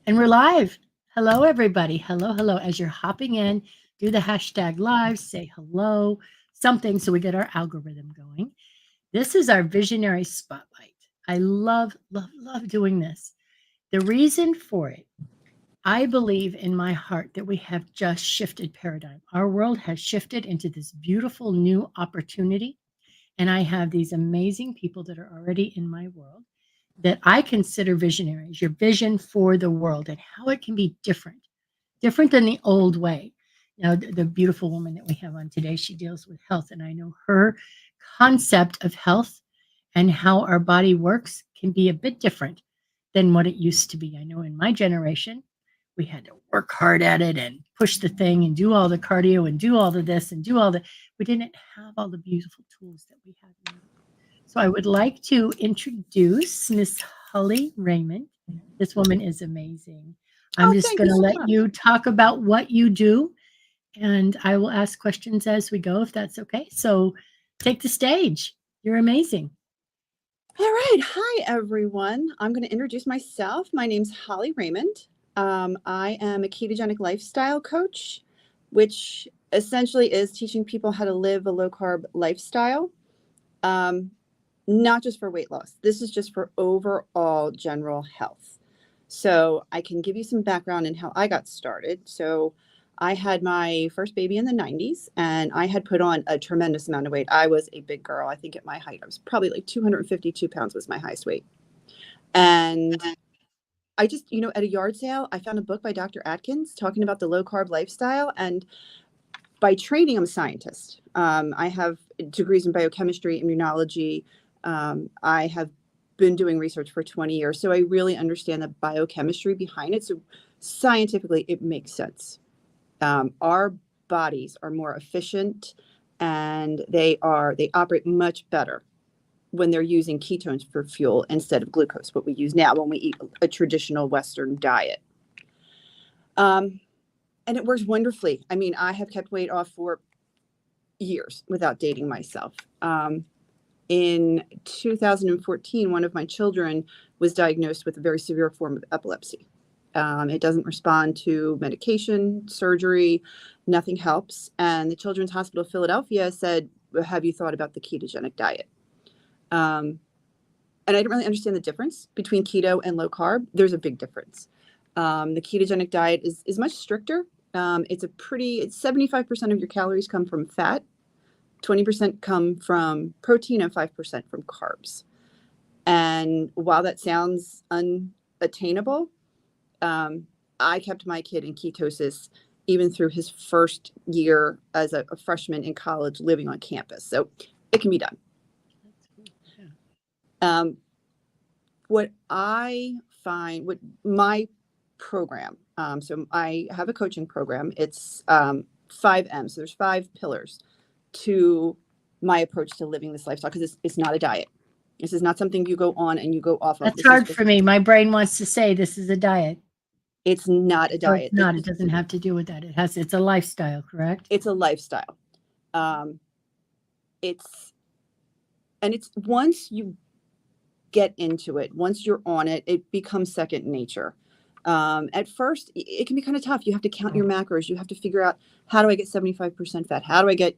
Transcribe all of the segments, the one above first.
And we're live. Hello, everybody. Hello, hello. As you're hopping in, do the hashtag live, say hello, something so we get our algorithm going. This is our visionary spotlight. I love, love, love doing this. The reason for it, I believe in my heart that we have just shifted paradigm. Our world has shifted into this beautiful new opportunity. And I have these amazing people that are already in my world that I consider visionaries, your vision for the world and how it can be different, different than the old way. The beautiful woman that we have on today, she deals with health, and I know her concept of health and how our body works can be a bit different than what it used to be. I know in my generation, we had to work hard at it and push the thing and do all the cardio and do all of this and do all the, we didn't have all the beautiful tools that we have now. So I would like to introduce Miss Holly Raymond. This woman is amazing. I'm Oh, just thank going you to so let much. you talk about what you do, and I will ask questions as we go, if that's okay. So take the stage. You're amazing. All right. Hi, everyone. I'm going to introduce myself. My name's Holly Raymond. I am a ketogenic lifestyle coach, which essentially is teaching people how to live a low carb lifestyle, um, not just for weight loss. This is just for overall general health. So I can give you some background in how I got started. So I had my first baby in the 90s and I had put on a tremendous amount of weight. I was a big girl. I think at my height, I was probably like 252 pounds was my highest weight. And I just, at a yard sale, I found a book by Dr. Atkins talking about the low carb lifestyle. And by training, I'm a scientist. I have degrees in biochemistry, immunology. I have been doing research for 20 years. So I really understand the biochemistry behind it. So scientifically, it makes sense. Our bodies are more efficient and they operate much better when they're using ketones for fuel instead of glucose, what we use now when we eat a traditional Western diet. And it works wonderfully. I mean, I have kept weight off for years without dating myself. In 2014, one of my children was diagnosed with a very severe form of epilepsy. It doesn't respond to medication, surgery, nothing helps. And the Children's Hospital of Philadelphia said, have you thought about the ketogenic diet? And I didn't really understand the difference between keto and low carb. There's a big difference. The ketogenic diet is much stricter. It's 75% of your calories come from fat, 20% come from protein, and 5% from carbs. And while that sounds unattainable, I kept my kid in ketosis even through his first year as a freshman in college living on campus. So it can be done. That's cool. Yeah. What I find, what my program, so I have a coaching program. It's 5M. So there's 5 pillars to my approach to living this lifestyle because it's not a diet. This is not something you go on and you go off of. That's This is hard just, for me. My brain wants to say this is a diet. it's not a So it's diet. not. It doesn't have to do with that. It's a lifestyle, correct? It's a lifestyle. Um, it's, and it's once you get into it, once you're on it, it becomes second nature. At first, it can be kind of tough. You have to count your macros. You have to figure out, how do I get 75% fat? How do I get,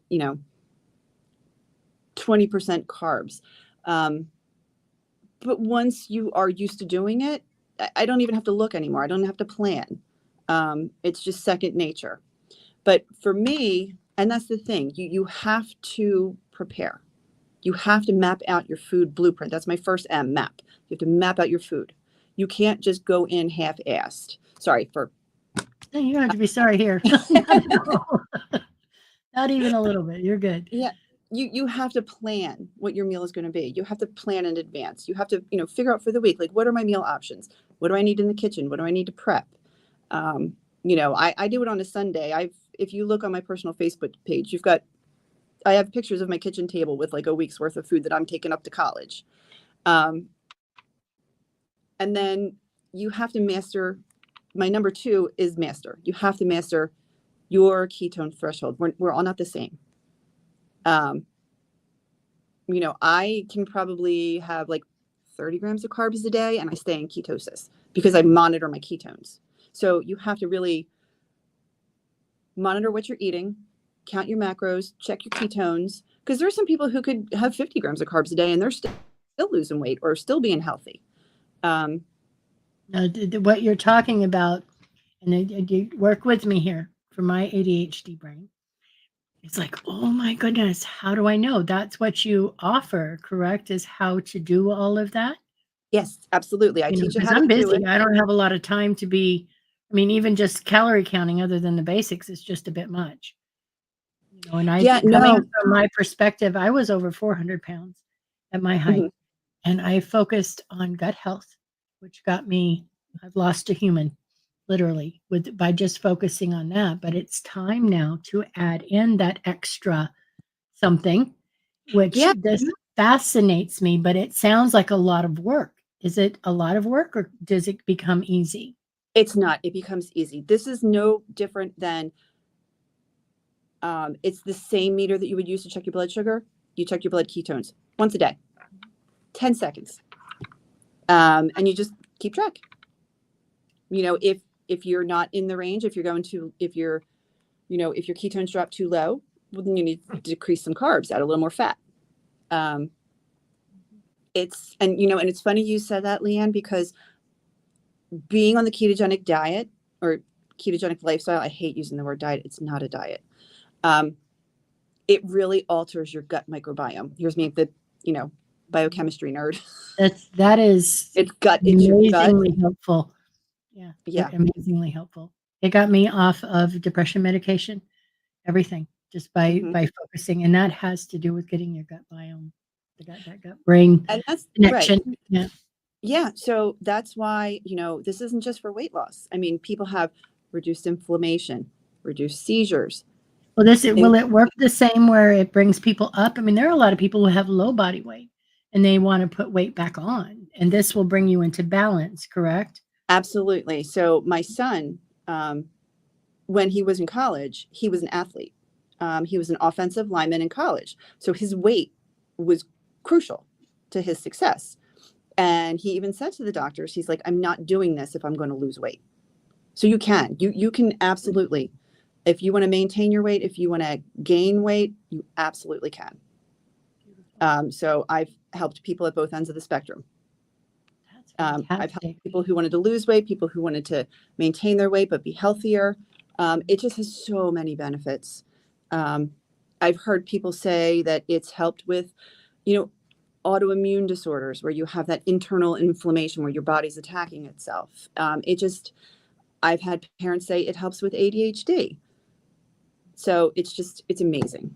20% carbs? But once you are used to doing it, I don't even have to look anymore. I don't have to plan. It's just second nature. But for me, and that's the thing, you have to prepare. You have to map out your food blueprint. That's my first M, map. You have to map out your food. You can't just go in half-assed. Sorry for. No, you don't have to be sorry here. Not at all. Not even a little bit. You're good. Yeah, you have to plan what your meal is going to be. You have to plan in advance. You have to figure out for the week, like, what are my meal options? What do I need in the kitchen? What do I need to prep? I do it on a Sunday. If you look on my personal Facebook page, I have pictures of my kitchen table with like a week's worth of food that I'm taking up to college. Um, and then you have to master. My number 2 is master. You have to master your ketone threshold. We're all not the same. I can probably have like 30 grams of carbs a day and I stay in ketosis because I monitor my ketones. So you have to really monitor what you're eating, count your macros, check your ketones, because there's some people who could have 50 grams of carbs a day and they're still losing weight or still being healthy. Now, what you're talking about, and you work with me here for my ADHD brain. It's like, oh my goodness, how do I know? That's what you offer, correct? Is how to do all of that? Yes, absolutely. I teach you Because how to I'm do busy. it. I don't have a lot of time to be, I mean, even just calorie counting other than the basics is just a bit much. And coming from my perspective, I was over 400 pounds at my height. Mhm. And I focused on gut health, which got me, I've lost a human literally by just focusing on that. But it's time now to add in that extra something, which Yeah. this fascinates me, but it sounds like a lot of work. Is it a lot of work or does it become easy? It's not. It becomes easy. This is no different than it's the same meter that you would use to check your blood sugar. You check your blood ketones once a day, 10 seconds. And you just keep track. If you're not in the range, if your ketones drop too low, well, then you need to decrease some carbs, add a little more fat. And it's funny you said that, Leanne, because being on the ketogenic diet or ketogenic lifestyle, I hate using the word diet. It's not a diet. It really alters your gut microbiome. Here's me, the biochemistry nerd. That is It's your gut. amazingly helpful. Yeah, amazingly helpful. It got me off of depression medication, everything, just by focusing, and that has to do with getting your gut biome, that gut brain And that's connection. right. Yeah. Yeah. So that's why, this isn't just for weight loss. I mean, people have reduced inflammation, reduced seizures. Well, will it work the same where it brings people up? I mean, there are a lot of people who have low body weight and they want to put weight back on, and this will bring you into balance, correct? Absolutely. So my son, when he was in college, he was an athlete. He was an offensive lineman in college. So his weight was crucial to his success. And he even said to the doctors, he's like, I'm not doing this if I'm going to lose weight. So you can absolutely, if you want to maintain your weight, if you want to gain weight, you absolutely can. So I've helped people at both ends of the spectrum. I've helped people who wanted to lose weight, people who wanted to maintain their weight but be healthier. It just has so many benefits. I've heard people say that it's helped with, autoimmune disorders where you have that internal inflammation where your body's attacking itself. I've had parents say it helps with ADHD. So it's amazing.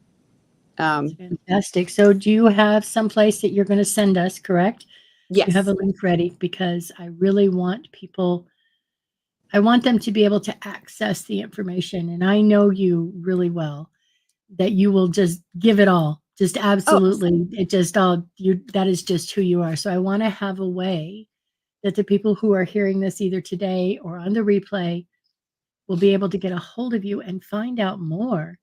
Fantastic. So do you have some place that you're going to send us, correct? Yes. You have a link ready, because I really want I want them to be able to access the information. And I know you really well, that you will just give it all, just absolutely. That is just who you are. So I want to have a way that the people who are hearing this either today or on the replay will be able to get a hold of you and find out more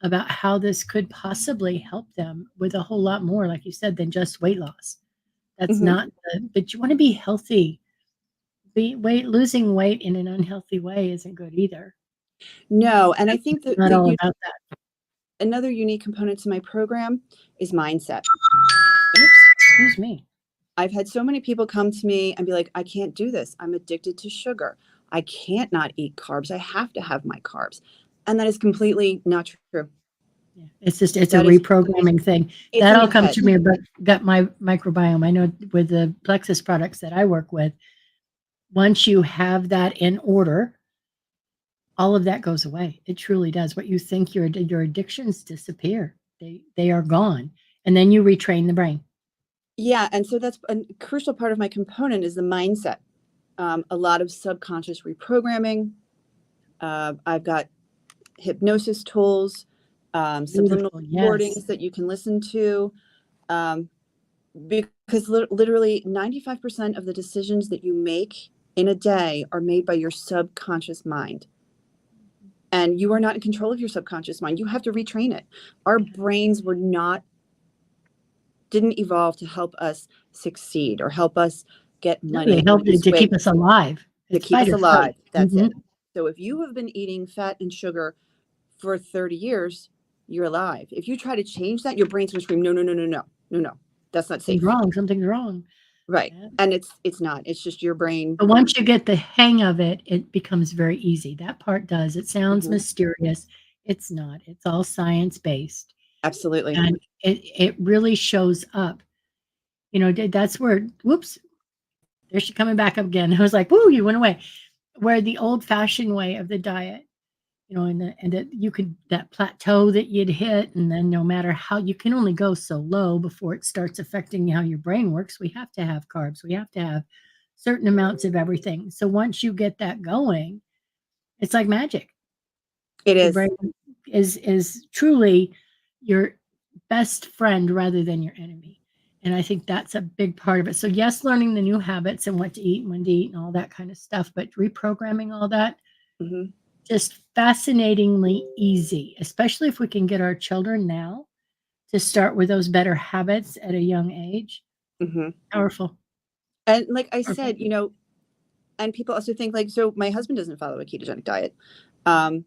about how this could possibly help them with a whole lot more, like you said, than just weight loss. That's not but you want to be healthy. Losing weight in an unhealthy way isn't good either. No, and I think that not all about that. Another unique component to my program is mindset. Oops, excuse me. I've had so many people come to me and be like, I can't do this. I'm addicted to sugar. I can't not eat carbs. I have to have my carbs. And that is completely not true. Yeah, it's a reprogramming thing. That all comes from your gut microbiome. I know with the Plexus products that I work with, once you have that in order, all of that goes away. It truly does. What you think your addictions disappear. They are gone. And then you retrain the brain. Yeah. And so that's a crucial part of my component is the mindset. A lot of subconscious reprogramming. I've got hypnosis tools, subliminal recordings that you can listen to. Because literally 95% of the decisions that you make in a day are made by your subconscious mind. And you are not in control of your subconscious mind. You have to retrain it. Our brains didn't evolve to help us succeed or help us get money. They help to keep us alive. to It's keep fight us or flight. alive. That's Mhm. it. So if you have been eating fat and sugar for 30 years, you're alive. If you try to change that, your brain's going to scream, no, no, no, no, no, no, no. That's not Something's safe. wrong, something's wrong. Right. Yeah. And it's not. It's just your brain. But once you get the hang of it, it becomes very easy. That part does. It sounds Mhm. mysterious. It's not. It's all science-based, Absolutely. and it really shows up. You know, that's where whoops, there she coming back up again. I was like, "Woo, you went away." Where the old-fashioned way of the diet, you know, and that you could that plateau that you'd hit, and then no matter how you can only go so low before it starts affecting how your brain works. We have to have carbs. We have to have certain amounts of everything. So once you get that going, it's like magic. It Your is. brain is truly your best friend rather than your enemy. And I think that's a big part of it. So yes, learning the new habits and what to eat and when to eat and all that kind of stuff, but reprogramming all that, Mhm. just fascinatingly easy, especially if we can get our children now to start with those better habits at a young age. Mhm. Powerful. And like I Powerful. said, and people also think like, so my husband doesn't follow a ketogenic diet. Um,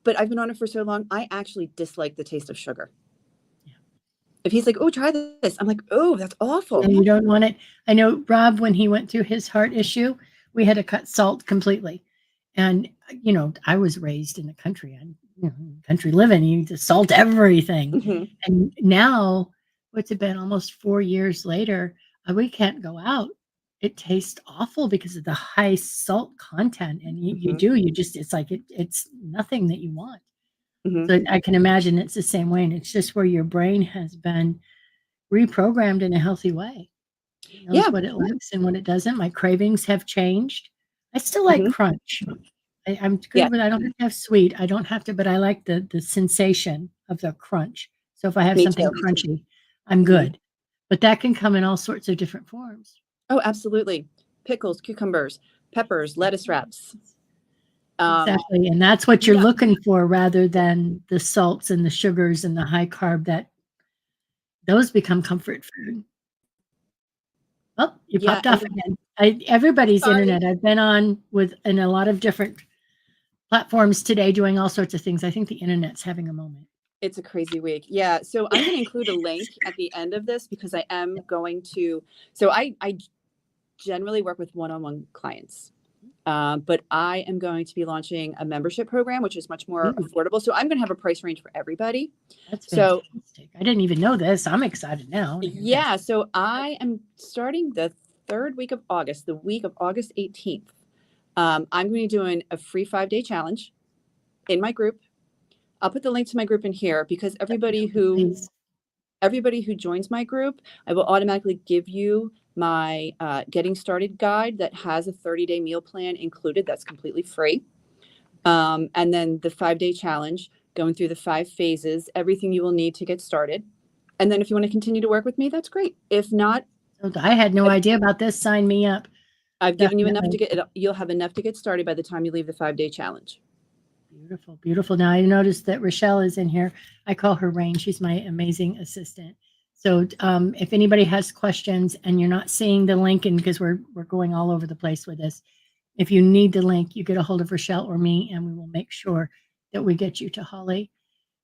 but I've been on it for so long, I actually dislike the taste of sugar. Yeah. If he's like, "Oh, try this," I'm like, "Oh, that's Yeah, awful." you don't want it. I know Rob, when he went through his heart issue, we had to cut salt completely. And, you know, I was raised in the country. I'm, you know, country living, you need to salt everything. Mhm. And now, what's it been, almost 4 years later, we can't go out. It tastes awful because of the high salt content. And Mhm. you just, it's like, it's nothing that you want. Mhm. So I can imagine it's the same way. And it's just where your brain has been reprogrammed in a healthy way. It knows Yeah. what it likes and what it doesn't. My cravings have changed. I still like Mhm. crunch. I'm Yeah. good with I don't have to have sweet. I don't have to, but I like the sensation of the crunch. So if I have Me something too. crunchy, I'm Mhm. good. But that can come in all sorts of different forms. Oh, absolutely. Pickles, cucumbers, peppers, lettuce wraps. Um, Exactly. And that's what you're yeah. looking for rather than the salts and the sugars and the high carb that those become comfort food. Oh, you Yeah. popped And off again. Everybody's sorry. internet. I've been on with in a lot of different platforms today doing all sorts of things. I think the internet's having a moment. It's a crazy week. Yeah. So I'm going to include a link at the end of this because I am going to. So I generally work with one-on-one clients. But I am going to be launching a membership program, which is much more Ooh, affordable. So I'm going to have a price range for everybody. that's So fantastic. I didn't even know this. I'm excited now. I wanna hear this. yeah, so I am starting the third week of August, the week of August 18th. I'm going to be doing a free 5-day challenge in my group. I'll put the link to my group in here because Please. everybody who joins my group, I will automatically give you my getting started guide that has a 30-day meal plan included. That's completely free. And then the 5-day challenge, going through the 5 phases, everything you will need to get started. And then if you want to continue to work with me, that's great. If not, So I had no I've, idea about this. Sign me up. I've given you enough to Definitely. get it. You'll have enough to get started by the time you leave the 5-day challenge. Beautiful, beautiful. Now I noticed that Rochelle is in here. I call her Rain. She's my amazing assistant. So if anybody has questions and you're not seeing the link, and because we're going all over the place with this, if you need the link, you get a hold of Rochelle or me, and we will make sure that we get you to Holly.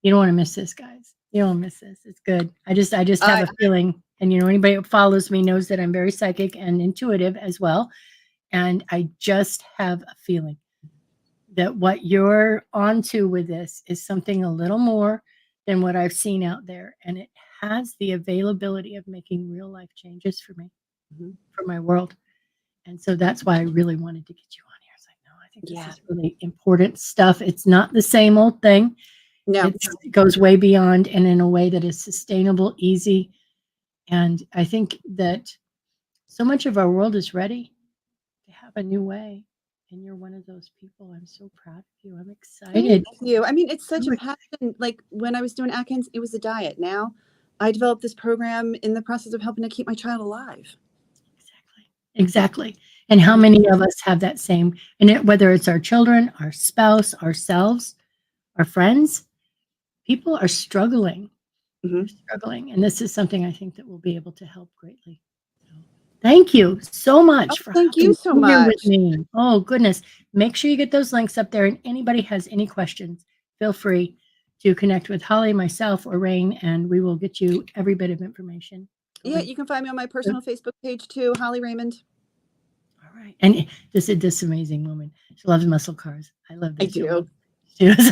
You don't want to miss this, guys. You don't miss this. It's good. I just have I a feeling, and anybody who follows me knows that I'm very psychic and intuitive as well. And I just have a feeling that what you're onto with this is something a little more than what I've seen out there. And it has the availability of making real life changes for me, Mhm. for my world. And so that's why I really wanted to get you on here. It's like, no, I think this Yeah. is really important stuff. It's not the same old thing. No. It goes way beyond and in a way that is sustainable, easy. And I think that so much of our world is ready to have a new way. And you're one of those people. I'm so proud of you. I'm Thank excited. you. I mean, it's such So a passion. Like when I was doing Atkins, it was a diet. Now I developed this program in the process of helping to keep my child alive. exactly. Exactly. And how Mhm. many of us have that same, and whether it's our children, our spouse, ourselves, our friends, people are struggling. They're Mhm. struggling. And this is something I think that will be able to help greatly. So. Thank you so Oh, much for thank you hopping so in here with much. me. Oh, goodness. Make sure you get those links up there. And anybody has any questions, feel free to connect with Holly, myself, or Rain, and we will get you every bit of information Yeah, going. you can find me on my personal Facebook page too, Holly Raymond. All right. And this amazing woman. She loves muscle cars. I love I that. do.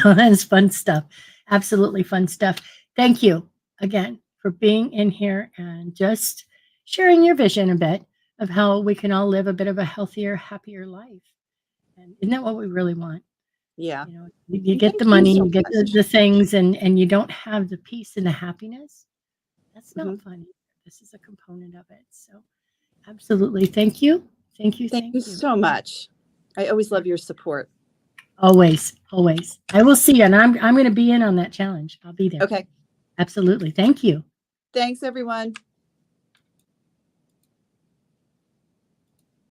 So that's fun stuff. Absolutely fun stuff. Thank you again for being in here and just sharing your vision a bit of how we can all live a bit of a healthier, happier life. And isn't that what we really want? Yeah. You know, you And get thank the you money, so you get much. the things, and you don't have the peace and the happiness. That's Hmm. not fun. This is a component of it. So absolutely. Thank you. Thank you. Thank Thank you you. so much. I always love your support. Always, always. I will see you, and I'm going to be in on that challenge. I'll be there. Okay. Absolutely. Thank you. Thanks, everyone.